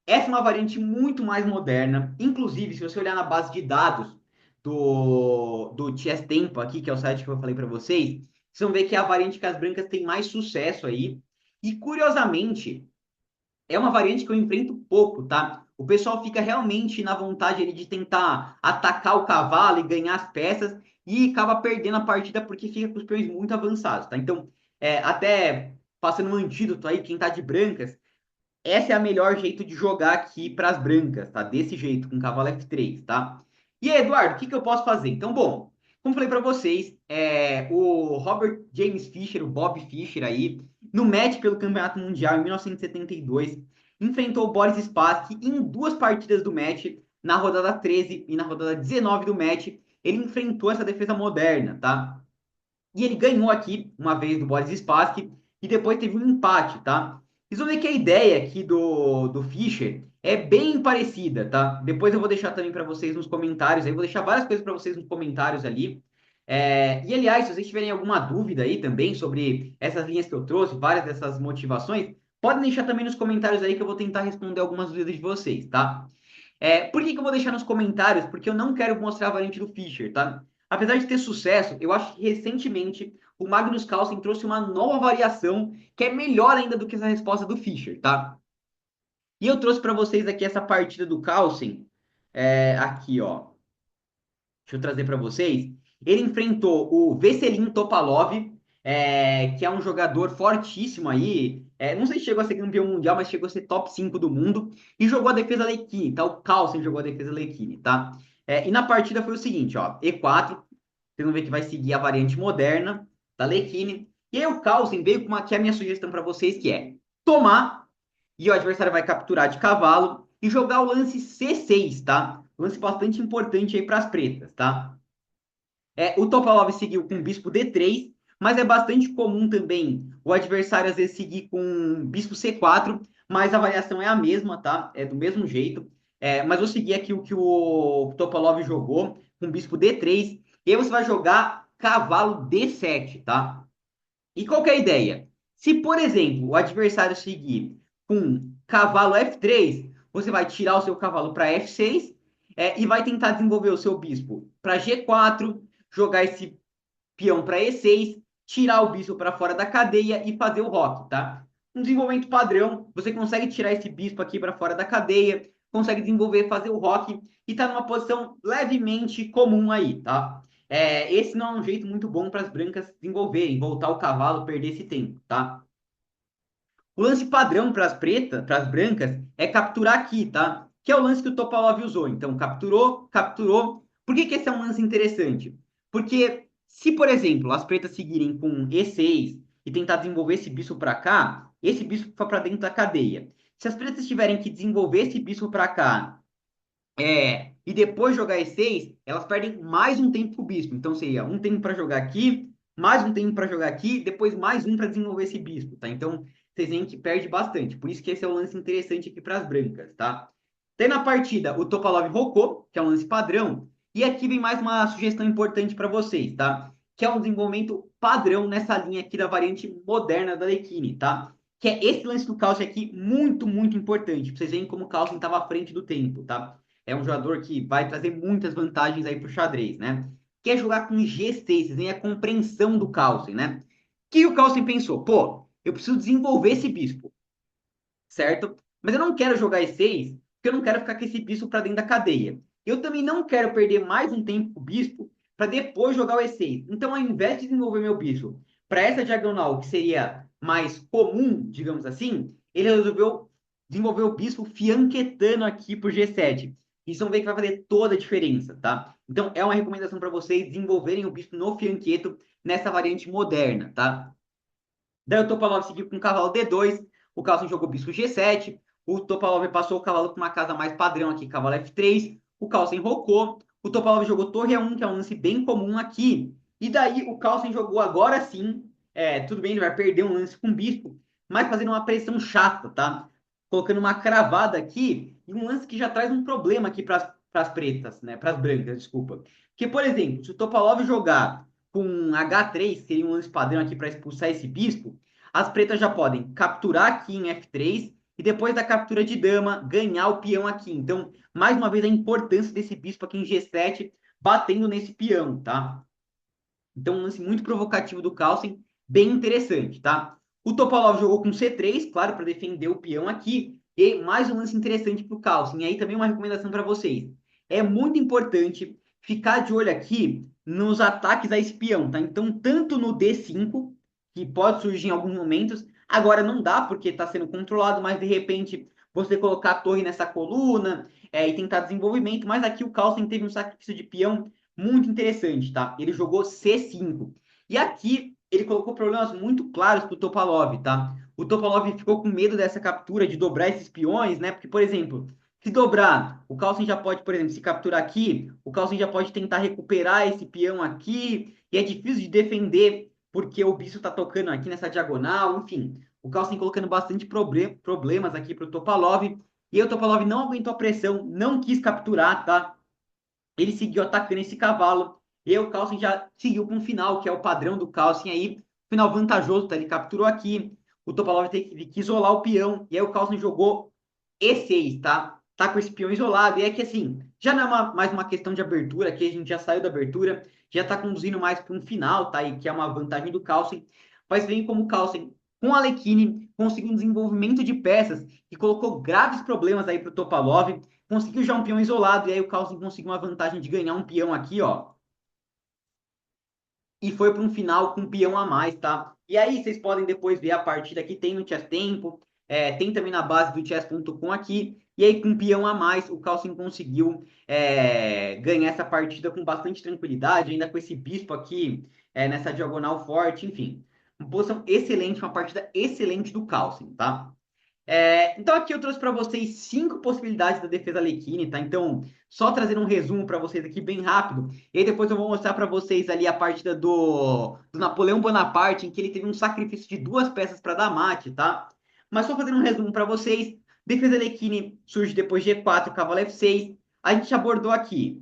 Essa é uma variante muito mais moderna. Inclusive, se você olhar na base de dados do Chess Tempo aqui, que é o site que eu falei para vocês, vocês vão ver que é a variante que as brancas têm mais sucesso aí. E, curiosamente, é uma variante que eu enfrento pouco, tá? O pessoal fica realmente na vontade ali de tentar atacar o cavalo e ganhar as peças e acaba perdendo a partida porque fica com os peões muito avançados, tá? Então, até passando um antídoto aí, quem tá de brancas, essa é a melhor jeito de jogar aqui para as brancas, tá? Desse jeito, com cavalo F3, tá? E aí, Eduardo, o que que eu posso fazer? Então, bom, como falei para vocês, o Robert James Fischer, o Bob Fischer aí, no match pelo Campeonato Mundial em 1972, enfrentou o Boris Spassky em duas partidas do match, na rodada 13 e na rodada 19 do match, ele enfrentou essa defesa moderna, tá? E ele ganhou aqui uma vez do Boris Spassky e depois teve um empate, tá? Vocês vão ver que a ideia aqui do Fischer é bem parecida, tá? Depois eu vou deixar também para vocês nos comentários, aí vou deixar várias coisas para vocês nos comentários ali. E aliás, se vocês tiverem alguma dúvida aí também sobre essas linhas que eu trouxe, várias dessas motivações, podem deixar também nos comentários aí que eu vou tentar responder algumas dúvidas de vocês, tá? Por que que eu vou deixar nos comentários? Porque eu não quero mostrar a variante do Fischer, tá? Apesar de ter sucesso, eu acho que recentemente o Magnus Carlsen trouxe uma nova variação que é melhor ainda do que essa resposta do Fischer, tá? E eu trouxe para vocês aqui essa partida do Carlsen, aqui, ó. Deixa eu trazer para vocês. Ele enfrentou o Veselin Topalov, que é um jogador fortíssimo aí. Não sei se chegou a ser campeão mundial, mas chegou a ser top 5 do mundo. E jogou a defesa Lequini, tá? O Carlsen jogou a defesa Lequini, tá? E na partida foi o seguinte, ó. E4, vocês vão ver que vai seguir a variante moderna da Lequini. E aí o Carlsen veio com que é a minha sugestão para vocês, que é tomar e o adversário vai capturar de cavalo e jogar o lance C6, tá? Lance bastante importante aí para as pretas, tá? O Topalov seguiu com bispo D3, mas é bastante comum também o adversário às vezes seguir com bispo C4, mas a variação é a mesma, tá? É do mesmo jeito. Mas eu segui aqui o que o Topalov jogou com bispo D3, e aí você vai jogar cavalo D7, tá? E qual que é a ideia? Se, por exemplo, o adversário seguir com cavalo F3, você vai tirar o seu cavalo para F6, e vai tentar desenvolver o seu bispo para G4, jogar esse peão para E6, tirar o bispo para fora da cadeia e fazer o roque, tá? Um desenvolvimento padrão, você consegue tirar esse bispo aqui para fora da cadeia, consegue desenvolver, fazer o roque e está numa posição levemente comum aí, tá? Esse não é um jeito muito bom para as brancas desenvolverem, voltar o cavalo, perder esse tempo, tá? O lance padrão para as pretas, para as brancas, é capturar aqui, tá? Que é o lance que o Topalov usou. Então, capturou, capturou. Por que que esse é um lance interessante? Porque se, por exemplo, as pretas seguirem com E6 e tentar desenvolver esse bispo para cá, esse bispo foi para dentro da cadeia. Se as pretas tiverem que desenvolver esse bispo para cá e depois jogar E6, elas perdem mais um tempo com o bispo. Então seria um tempo para jogar aqui, mais um tempo para jogar aqui, depois mais um para desenvolver esse bispo, tá? Então vocês veem que perde bastante. Por isso que esse é o lance interessante aqui para as brancas, tá? Tem na partida o Topalov rocou, que é um lance padrão, e aqui vem mais uma sugestão importante para vocês, tá? Que é um desenvolvimento padrão nessa linha aqui da variante moderna da Lekini, tá? Que é esse lance do Carlsen aqui, muito, muito importante. Pra vocês verem como o Carlsen estava à frente do tempo, tá? É um jogador que vai trazer muitas vantagens aí pro xadrez, né? Quer jogar com G6, vocês veem a compreensão do Carlsen, né? O que o Carlsen pensou? Pô, eu preciso desenvolver esse bispo, certo? Mas eu não quero jogar E6, porque eu não quero ficar com esse bispo para dentro da cadeia. Eu também não quero perder mais um tempo com o bispo para depois jogar o E6. Então, ao invés de desenvolver meu bispo para essa diagonal, que seria mais comum, digamos assim, ele resolveu desenvolver o bispo fianquetando aqui por G7. Isso vão ver que vai fazer toda a diferença, tá? Então, é uma recomendação para vocês desenvolverem o bispo no fianqueto nessa variante moderna, tá? Daí o Topalov seguiu com o cavalo D2, o Carlsen jogou bispo G7, o Topalov passou o cavalo para uma casa mais padrão aqui, cavalo F3, o Carlsen rocou, o Topalov jogou torre A1, que é um lance bem comum aqui, e daí o Carlsen jogou agora sim, tudo bem, ele vai perder um lance com bispo, mas fazendo uma pressão chata, tá? Colocando uma cravada aqui, e um lance que já traz um problema aqui para as pretas, né? Para as brancas, desculpa. Porque, por exemplo, se o Topalov jogar com H3, que seria um lance padrão aqui para expulsar esse bispo, as pretas já podem capturar aqui em F3 e depois da captura de dama, ganhar o peão aqui. Então, mais uma vez, a importância desse bispo aqui em G7, batendo nesse peão, tá? Então, um lance muito provocativo do Carlsen, bem interessante, tá? O Topalov jogou com C3, claro, para defender o peão aqui. E mais um lance interessante para o Carlsen. E aí também uma recomendação para vocês. É muito importante ficar de olho aqui nos ataques a esse peão, tá? Então, tanto no D5, que pode surgir em alguns momentos, agora não dá porque está sendo controlado, mas de repente você colocar a torre nessa coluna e tentar desenvolvimento. Mas aqui o Carlsen teve um sacrifício de peão muito interessante, tá? Ele jogou C5. E aqui ele colocou problemas muito claros para o Topalov, tá? O Topalov ficou com medo dessa captura, de dobrar esses peões, né? Porque, por exemplo, se dobrar, o Carlsen já pode, por exemplo, se capturar aqui, o Carlsen já pode tentar recuperar esse peão aqui, e é difícil de defender porque o bispo está tocando aqui nessa diagonal, enfim. O Carlsen colocando bastante problemas aqui para o Topalov, e aí o Topalov não aguentou a pressão, não quis capturar, tá? Ele seguiu atacando esse cavalo. E o Carlsen já seguiu com o final, que é o padrão do Carlsen aí. Final vantajoso, tá? Ele capturou aqui. O Topalov teve que isolar o peão. E aí o Carlsen jogou E6, tá? Tá com esse peão isolado. E é que assim, já não é mais uma questão de abertura, aqui a gente já saiu da abertura, já tá conduzindo mais para um final, tá? E que é uma vantagem do Carlsen. Mas vem como o Carlsen, com a Alekhine, conseguiu um desenvolvimento de peças e colocou graves problemas aí para o Topalov, conseguiu já um peão isolado, e aí o Carlsen conseguiu uma vantagem de ganhar um peão aqui, ó. E foi para um final com um peão a mais, tá? E aí vocês podem depois ver a partida que tem no Chess Tempo, tem também na base do chess.com aqui. E aí com um peão a mais, o Carlsen conseguiu ganhar essa partida com bastante tranquilidade, ainda com esse bispo aqui nessa diagonal forte, enfim. Uma posição excelente, uma partida excelente do Carlsen, tá? Então aqui eu trouxe para vocês 5 possibilidades da defesa Alekhine, tá? Então, só trazendo um resumo para vocês aqui bem rápido. E aí depois eu vou mostrar para vocês ali a partida do Napoleão Bonaparte, em que ele teve um sacrifício de 2 peças para dar mate, tá? Mas só fazendo um resumo para vocês, defesa Alekhine surge depois de G4, cavalo F6. A gente abordou aqui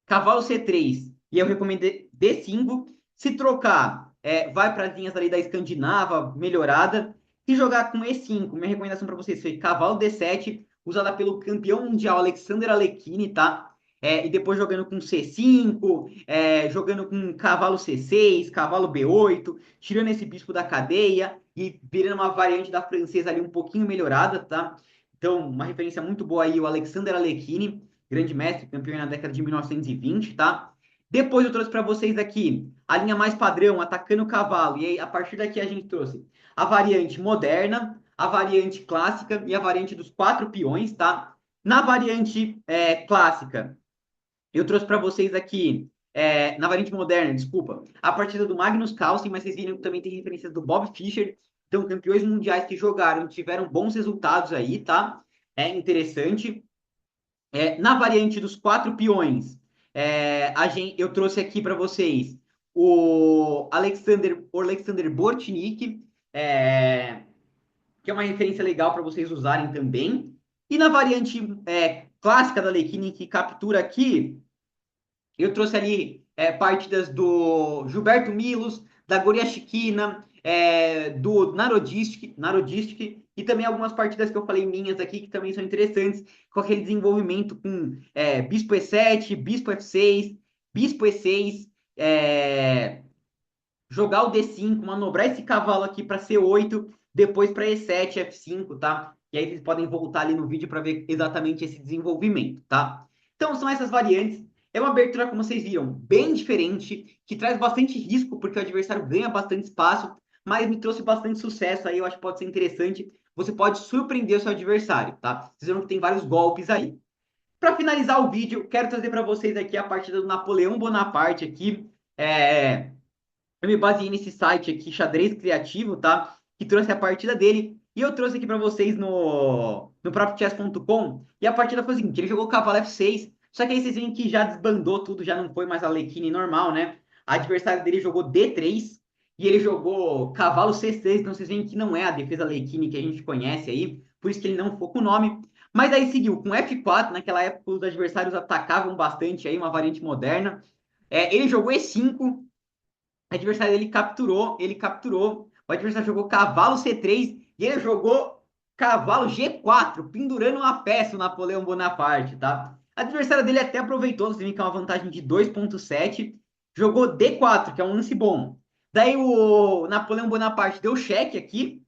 cavalo C3 e eu recomendei D5. Se trocar, vai para as linhas ali da Escandinava, melhorada. Se jogar com E5, minha recomendação para vocês foi cavalo D7, usada pelo campeão mundial Alexander Alekhine, tá? E depois jogando com C5, jogando com cavalo C6, cavalo B8, tirando esse bispo da cadeia e virando uma variante da francesa ali um pouquinho melhorada, tá? Então, uma referência muito boa aí, o Alexander Alekhine, grande mestre, campeão na década de 1920, tá? Depois eu trouxe para vocês aqui a linha mais padrão, atacando o cavalo. E aí, a partir daqui a gente trouxe a variante moderna, a variante clássica e a variante dos quatro peões, tá? Na variante clássica, eu trouxe para vocês aqui, na variante moderna, desculpa, a partida do Magnus Carlsen, mas vocês viram que também tem referências do Bob Fischer, então campeões mundiais que jogaram, tiveram bons resultados aí, tá? É interessante. Na variante dos quatro peões, eu trouxe aqui para vocês o Alexander Bortnik, que é uma referência legal para vocês usarem também. E na variante clássica da Alekhine, que captura aqui, eu trouxe ali partidas do Gilberto Milos, da Goria Chiquina, do Narodistic, e também algumas partidas que eu falei minhas aqui, que também são interessantes, com aquele desenvolvimento com Bispo E7, Bispo F6, Bispo E6, jogar o D5, manobrar esse cavalo aqui para C8, depois para E7, F5, tá? E aí vocês podem voltar ali no vídeo para ver exatamente esse desenvolvimento, tá? Então são essas variantes. É uma abertura, como vocês viram, bem diferente, que traz bastante risco, porque o adversário ganha bastante espaço, mas me trouxe bastante sucesso aí, eu acho que pode ser interessante. Você pode surpreender o seu adversário, tá? Vocês viram que tem vários golpes aí. Para finalizar o vídeo, quero trazer para vocês aqui a partida do Napoleão Bonaparte aqui. Eu me baseei nesse site aqui, Xadrez Criativo, tá? Que trouxe a partida dele. E eu trouxe aqui para vocês no próprio chess.com. E a partida foi o seguinte: ele jogou cavalo F6. Só que aí vocês veem que já desbandou tudo, já não foi mais a Alekhine normal, né? A adversário dele jogou D3 e ele jogou cavalo C6. Então vocês veem que não é a defesa Alekhine que a gente conhece aí. Por isso que ele não ficou com o nome. Mas aí seguiu com F4. Naquela época os adversários atacavam bastante aí, uma variante moderna. Ele jogou E5. O adversário ele capturou. O adversário jogou cavalo C3 e ele jogou cavalo G4, pendurando uma peça o Napoleão Bonaparte, tá? O adversário dele até aproveitou, você vê que é uma vantagem de 2,7, jogou D4, que é um lance bom. Daí o Napoleão Bonaparte deu cheque aqui.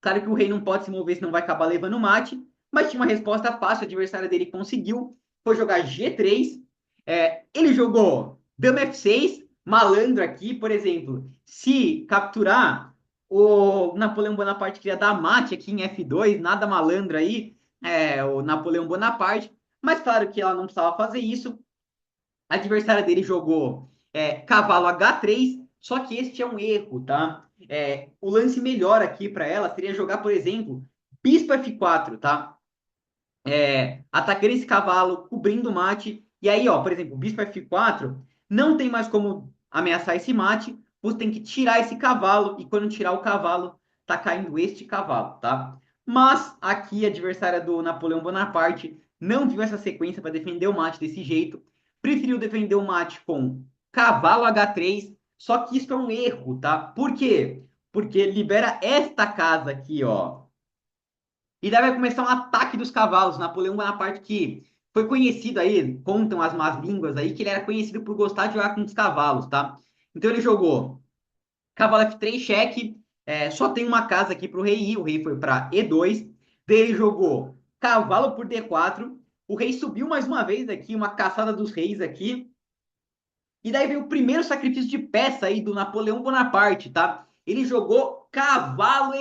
Claro que o rei não pode se mover, senão vai acabar levando mate, mas tinha uma resposta fácil, o adversário dele conseguiu, foi jogar G3, ele jogou Dama F6, malandro aqui, por exemplo, se capturar, o Napoleão Bonaparte queria dar mate aqui em F2, nada malandro aí, o Napoleão Bonaparte, mas claro que ela não precisava fazer isso, a adversária dele jogou cavalo H3, só que este é um erro, tá? O lance melhor aqui para ela seria jogar, por exemplo, bispo F4, tá? Atacando esse cavalo, cobrindo o mate. E aí, ó, por exemplo, bispo F4, não tem mais como ameaçar esse mate, você tem que tirar esse cavalo, e quando tirar o cavalo, tá caindo este cavalo, tá? Mas aqui a adversária do Napoleão Bonaparte não viu essa sequência para defender o mate desse jeito, preferiu defender o mate com cavalo H3, só que isso é um erro, tá? Por quê? Porque libera esta casa aqui, ó. E daí vai começar um ataque dos cavalos. Napoleão Bonaparte, que foi conhecido aí, contam as más línguas aí, que ele era conhecido por gostar de jogar com os cavalos, tá? Então ele jogou cavalo F3, cheque, só tem uma casa aqui para o rei ir, o rei foi para E2, daí ele jogou cavalo por D4, o rei subiu mais uma vez aqui, uma caçada dos reis aqui, e daí veio o primeiro sacrifício de peça aí do Napoleão Bonaparte, tá? Ele jogou cavalo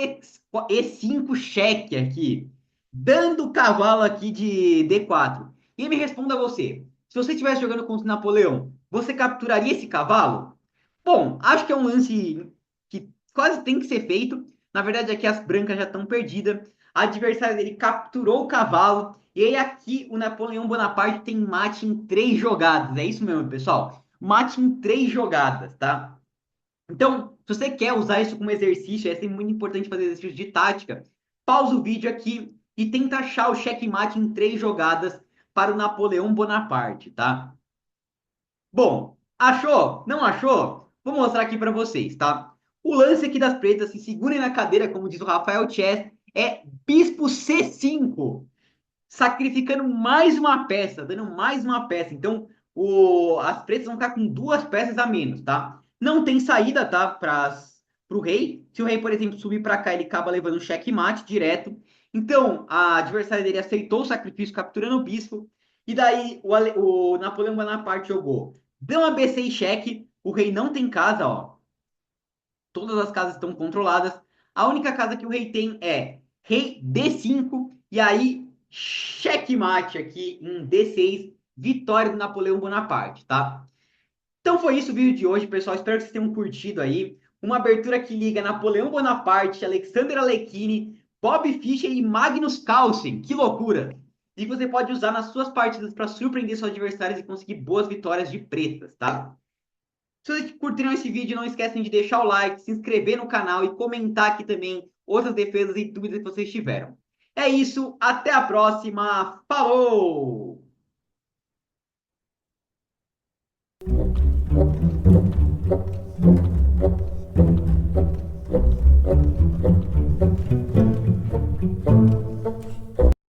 E5 cheque aqui, dando o cavalo aqui de D4. E me responda você, se você estivesse jogando contra o Napoleão, você capturaria esse cavalo? Bom, acho que é um lance que quase tem que ser feito. Na verdade, aqui as brancas já estão perdidas. A adversária dele capturou o cavalo. E aí aqui o Napoleão Bonaparte tem mate em 3 jogadas. É isso mesmo, pessoal. Mate em 3 jogadas, tá? Então, se você quer usar isso como exercício, é sempre muito importante fazer exercício de tática. Pausa o vídeo aqui e tenta achar o checkmate em 3 jogadas para o Napoleão Bonaparte, tá? Bom, achou? Não achou? Vou mostrar aqui para vocês, tá? O lance aqui das pretas, se segurem na cadeira, como diz o Rafael Chess, é Bispo C5, sacrificando mais uma peça, dando mais uma peça. Então, as pretas vão ficar com 2 peças a menos, tá? Não tem saída, tá? Para o rei. Se o rei, por exemplo, subir para cá, ele acaba levando um checkmate direto. Então, a adversária dele aceitou o sacrifício capturando o bispo, e daí o Napoleão Bonaparte jogou. Deu uma BC e cheque, o rei não tem casa, ó. Todas as casas estão controladas. A única casa que o rei tem é rei D5, e aí checkmate aqui em D6, vitória do Napoleão Bonaparte, tá? Então foi isso o vídeo de hoje, pessoal. Espero que vocês tenham curtido aí. Uma abertura que liga Napoleão Bonaparte, Alexander Alekhine, Bob Fischer e Magnus Carlsen. Que loucura! E você pode usar nas suas partidas para surpreender seus adversários e conseguir boas vitórias de pretas, tá? Se vocês curtiram esse vídeo, não esquecem de deixar o like, se inscrever no canal e comentar aqui também outras defesas e dúvidas que vocês tiveram. É isso, até a próxima. Falou!